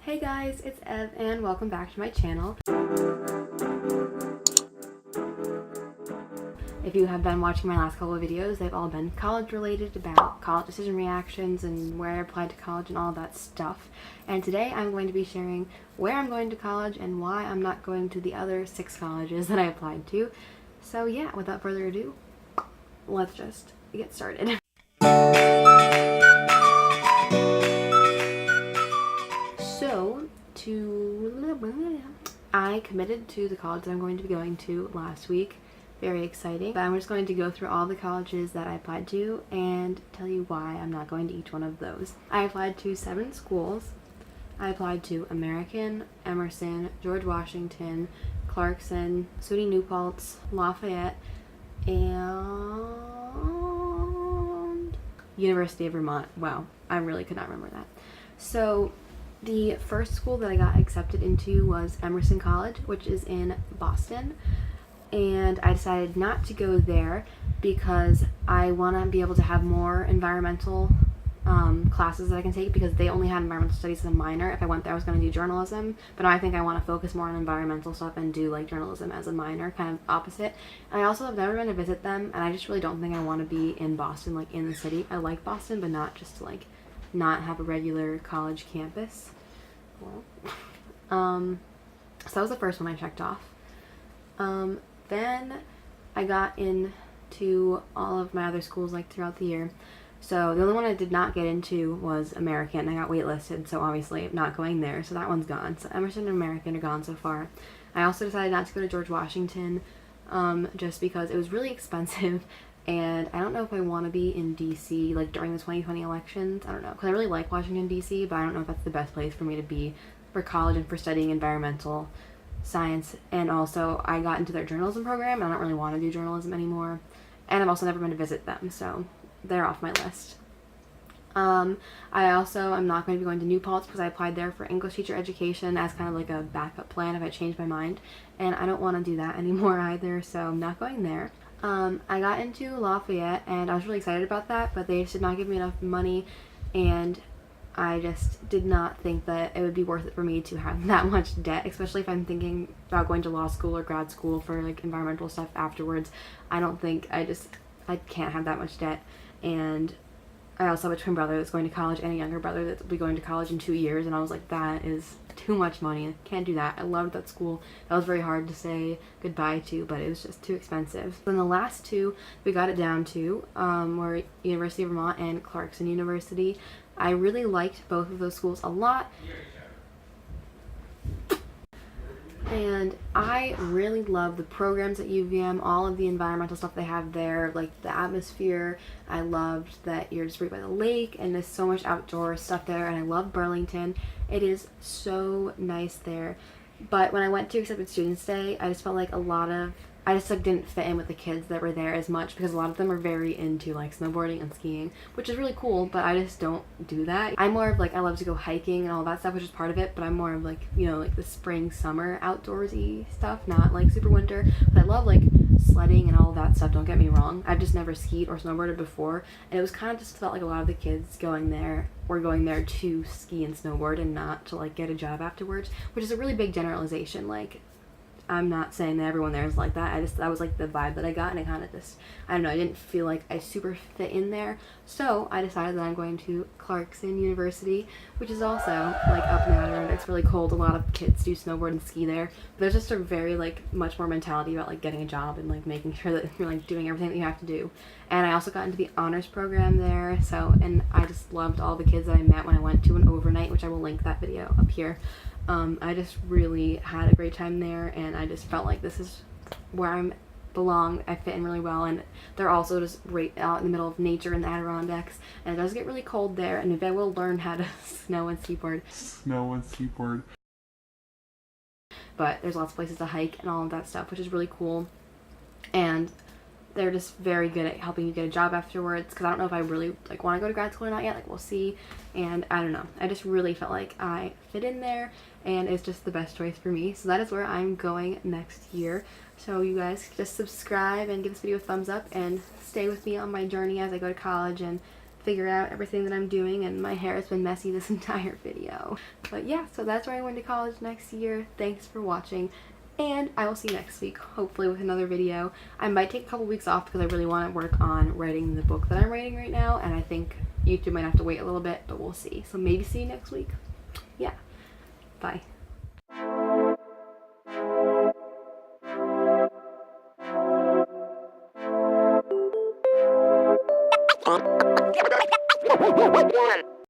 Hey guys, it's Ev and welcome back to my channel. If you have been watching my last couple of videos, they've all been college related, about college decision reactions and where I applied to college and all that stuff. And today I'm going to be sharing where I'm going to college and why I'm not going to the other 6 colleges that I applied to. So yeah, without further ado, let's just get started. I committed to the college that I'm going to be going to last week. Very exciting. But I'm just going to go through all the colleges that I applied to and tell you why I'm not going to each one of those. I applied to 7 schools. I applied to American, Emerson, George Washington, Clarkson, SUNY New Paltz, Lafayette, and University of Vermont. Wow, I really could not remember that. So the first school that I got accepted into was Emerson College, which is in Boston, and I decided not to go there because I want to be able to have more environmental classes that I can take, because they only had environmental studies as a minor. If I went there I was going to do journalism, but now I think I want to focus more on environmental stuff and do like journalism as a minor, kind of opposite. And I also have never been to visit them, and I just really don't think I want to be in Boston, like in the city. I like Boston, but not just to like not have a regular college campus. Well, so that was the first one I checked off. Then I got into all of my other schools like throughout the year. So the only one I did not get into was American. I got waitlisted, so obviously I'm not going there, so that one's gone. So Emerson and American are gone so far. I also decided not to go to George Washington, just because it was really expensive. And I don't know if I want to be in DC like during the 2020 elections. I don't know, because I really like Washington DC, but I don't know if that's the best place for me to be for college and for studying environmental science. And also I got into their journalism program and I don't really want to do journalism anymore, and I've also never been to visit them, so they're off my list. I'm not going to be going to New Paltz because I applied there for English teacher education as kind of like a backup plan if I change my mind, and I don't want to do that anymore either, so I'm not going there. I got into Lafayette and I was really excited about that, but they just did not give me enough money, and I just did not think that it would be worth it for me to have that much debt, especially if I'm thinking about going to law school or grad school for like environmental stuff afterwards. I can't have that much debt. And I also have a twin brother that's going to college and a younger brother that will be going to college in 2 years, and I was like, that is too much money. I can't do that. I loved that school. That was very hard to say goodbye to, but it was just too expensive. Then the last 2 we got it down to were University of Vermont and Clarkson University. I really liked both of those schools a lot, and I really love the programs at UVM, all of the environmental stuff they have there, like the atmosphere. I loved that you're just right by the lake and there's so much outdoor stuff there, and I love Burlington. It is so nice there. But when I went to Accepted Students Day, I just felt like I just like didn't fit in with the kids that were there as much, because a lot of them are very into like snowboarding and skiing, which is really cool, but I just don't do that. I'm more of like, I love to go hiking and all that stuff, which is part of it, but I'm more of like, you know, like the spring, summer outdoorsy stuff, not like super winter. But I love like sledding and all that stuff, don't get me wrong. I've just never skied or snowboarded before, and it was kind of just felt like a lot of the kids going there were going there to ski and snowboard and not to like get a job afterwards, which is a really big generalization. Like, I'm not saying that everyone there is like that. That was like the vibe that I got, and it kind of just, I don't know, I didn't feel like I super fit in there. So I decided that I'm going to Clarkson University, which is also like up in the Adirondacks. It's really cold. A lot of kids do snowboard and ski there. But there's just a very like much more mentality about like getting a job and like making sure that you're like doing everything that you have to do. And I also got into the honors program there. So, and I just loved all the kids that I met when I went to an overnight, which I will link that video up here. I just really had a great time there, and I just felt like this is where I belong. I fit in really well, and they're also just right out in the middle of nature in the Adirondacks, and it does get really cold there, and maybe I will learn how to snow and skateboard. But there's lots of places to hike and all of that stuff, which is really cool, and they're just very good at helping you get a job afterwards, because I don't know if I really like want to go to grad school or not yet. Like, we'll see. And I don't know, I just really felt like I fit in there, and it's just the best choice for me. So that is where I'm going next year. So you guys just subscribe and give this video a thumbs up and stay with me on my journey as I go to college and figure out everything that I'm doing, and my hair has been messy this entire video. But yeah, so that's where I went to college next year. Thanks for watching, and I will see you next week, hopefully with another video. I might take a couple weeks off because I really want to work on writing the book that I'm writing right now, and I think YouTube might have to wait a little bit, but we'll see. So maybe see you next week. Yeah, bye. One.